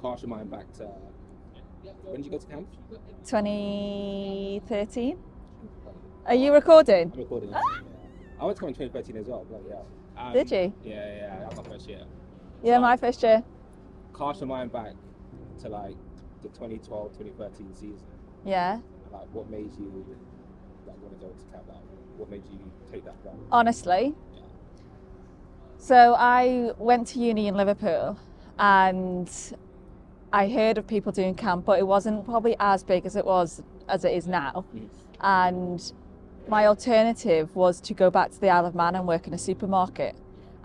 cast your mind back to when did you go to camp? 2013. Are you recording? I'm recording. Yeah. I went to camp in 2013 as well. Bloody hell. Did you? Yeah. That was my first year. Yeah, So, my first year. Cast your mind back to like the 2012, 2013 season. Yeah. Like, what made you like want to go to camp? Like, what made you take that route? Honestly. Yeah. So I went to uni in Liverpool and I heard of people doing camp, but it wasn't probably as big as it is now. And my alternative was to go back to the Isle of Man and work in a supermarket.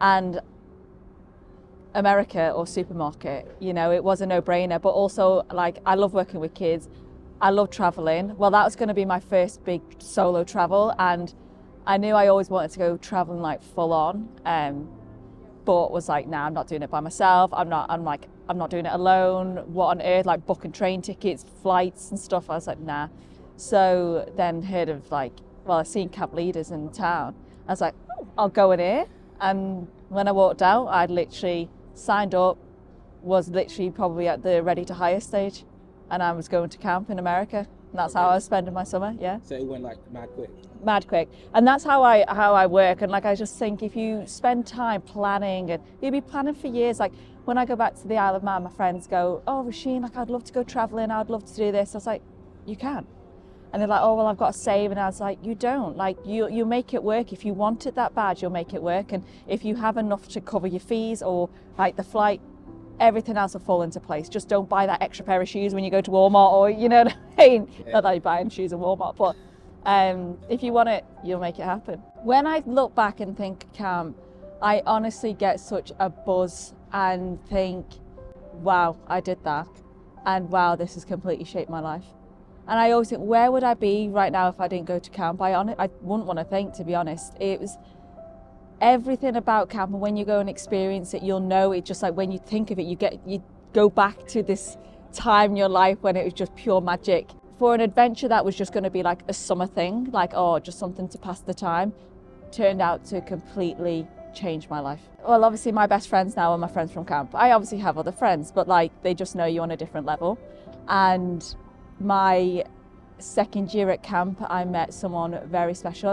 And America or supermarket, you know, it was a no-brainer. But also, like, I love working with kids. I love traveling. Well, that was going to be my first big solo travel, and I knew I always wanted to go traveling like full on. But was like, nah, I'm not doing it by myself. I'm not doing it alone. What on earth? Like booking train tickets, flights and stuff. I was like, nah. So then heard of I seen camp leaders in town. I was like, oh, I'll go in here. And when I walked out, I'd literally signed up, was literally probably at the ready to hire stage, and I was going to camp in America. And that's how I was spending my summer, yeah. So it went like mad quick. Mad quick. And that's how I work. And like, I just think if you spend time planning, and you'll be planning for years. Like when I go back to the Isle of Man, my friends go, oh, Roisin, like I'd love to go traveling. I'd love to do this. I was like, you can. And they're like, oh, well, I've got to save. And I was like, you don't. Like you make it work. If you want it that bad, you'll make it work. And if you have enough to cover your fees or like the flight, everything else will fall into place. Just don't buy that extra pair of shoes when you go to Walmart, or you know what I mean? Yeah. Not that you're buying shoes at Walmart, but if you want it, you'll make it happen. When I look back and think camp, I honestly get such a buzz and think, wow, I did that. And wow, this has completely shaped my life. And I always think, where would I be right now if I didn't go to camp? I wouldn't want to think, to be honest. It was everything about camp, and when you go and experience it, you'll know it. Just like when you think of it, you go back to this time in your life when it was just pure magic. For an adventure that was just going to be like a summer thing, like, oh, just something to pass the time, turned out to completely change my life. Well, obviously my best friends now are my friends from camp. I obviously have other friends, but like they just know you on a different level. And my second year at camp, I met someone very special.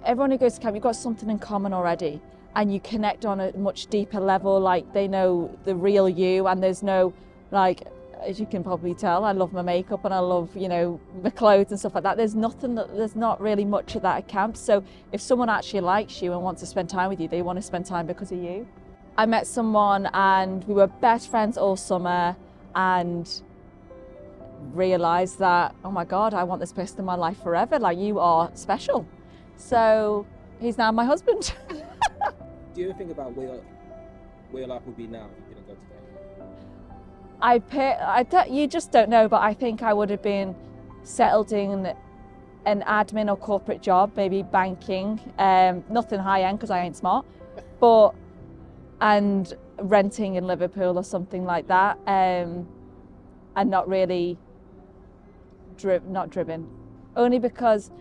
Everyone who goes to camp, you've got something in common already, and you connect on a much deeper level. Like they know the real you, and there's no, like, as you can probably tell, I love my makeup and I love, you know, my clothes and stuff like that. There's not really much of that at camp. So if someone actually likes you and wants to spend time with you, they want to spend time because of you. I met someone and we were best friends all summer, and realised that, oh my God, I want this person in my life forever. Like, you are special. So he's now my husband. Do you ever think about where your life would be now if you didn't go to camp? You just don't know, but I think I would have been settled in an admin or corporate job, maybe banking, nothing high end because I ain't smart, and renting in Liverpool or something like that, and not really not driven, only because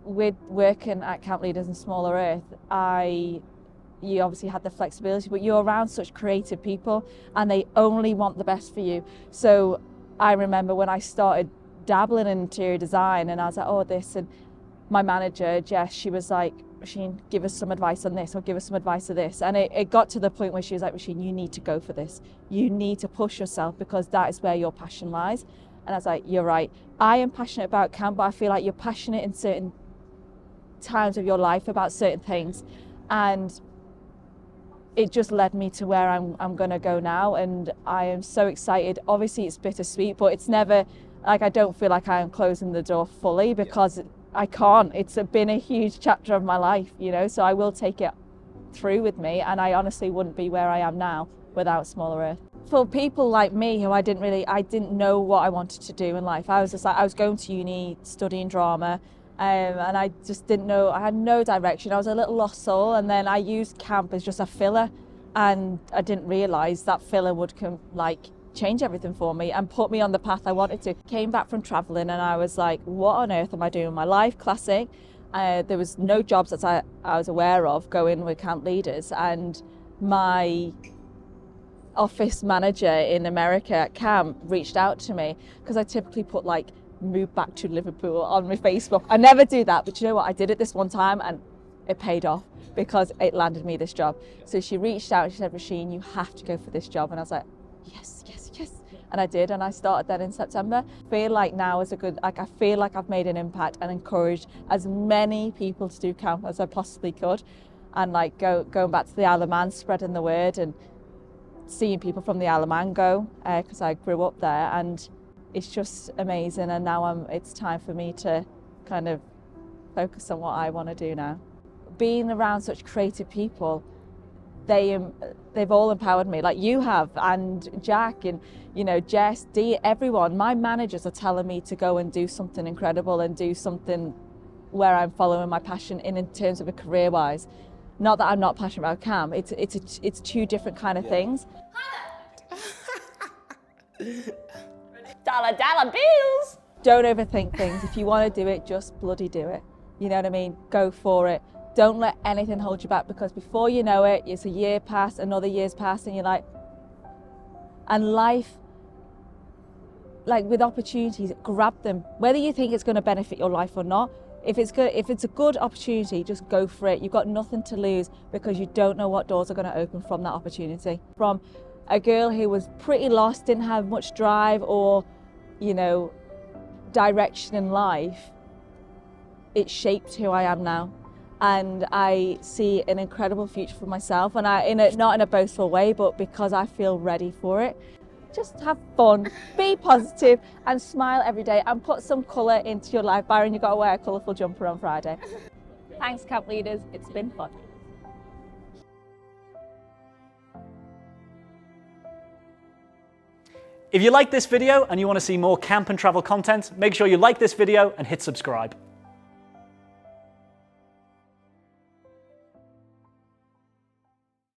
with working at Camp Leaders and Smaller Earth, you obviously had the flexibility, but you're around such creative people and they only want the best for you. So I remember when I started dabbling in interior design and I was like, oh, this, and my manager, Jess, she was like, Roisin, give us some advice on this, or give us some advice on this. And it got to the point where she was like, Roisin, you need to go for this. You need to push yourself because that is where your passion lies. And I was like, you're right. I am passionate about camp, but I feel like you're passionate in certain times of your life about certain things. And it just led me to where I'm going to go now. And I am so excited. Obviously, it's bittersweet, but it's never, like, I don't feel like I am closing the door fully because I can't. It's been a huge chapter of my life, you know, so I will take it through with me. And I honestly wouldn't be where I am now without Smaller Earth. For people like me who I didn't know what I wanted to do in life. I was just like, I was going to uni, studying drama, and I just didn't know, I had no direction. I was a little lost soul, and then I used camp as just a filler, and I didn't realise that filler would change everything for me and put me on the path I wanted to. Came back from travelling and I was like, what on earth am I doing in my life? Classic. There was no jobs that I was aware of going with Camp Leaders, and my office manager in America at camp reached out to me, because I typically put like move back to Liverpool on my Facebook. I never do that, but you know what, I did it this one time and it paid off because it landed me this job. So she reached out and she said, Roisin, you have to go for this job. And I was like, yes, yes, yes. And I did, and I started then in September. I feel like now is a good, like I feel like I've made an impact and encouraged as many people to do camp as I possibly could. And like going back to the Isle of Man, spreading the word and seeing people from the Isle of Man go, because I grew up there, and it's just amazing. And now it's time for me to kind of focus on what I want to do now. Being around such creative people, they've all empowered me, like you have, and Jack, and you know, Jess, Dee, everyone. My managers are telling me to go and do something incredible and do something where I'm following my passion in terms of a career-wise. Not that I'm not passionate about camp. It's two different kind of things. Dollar bills. Don't overthink things. If you want to do it, just bloody do it. You know what I mean? Go for it. Don't let anything hold you back, because before you know it, it's a year past, another year's past, and you're like, and life, like with opportunities, grab them. Whether you think it's going to benefit your life or not, if it's a good opportunity, just go for it. You've got nothing to lose, because you don't know what doors are going to open from that opportunity. From a girl who was pretty lost, didn't have much drive or, you know, direction in life, it shaped who I am now. And I see an incredible future for myself, and not in a boastful way, but because I feel ready for it. Just have fun, be positive, and smile every day, and put some colour into your life. Byron, you've got to wear a colourful jumper on Friday. Thanks, camp leaders, it's been fun. If you like this video and you want to see more camp and travel content, make sure you like this video and hit subscribe.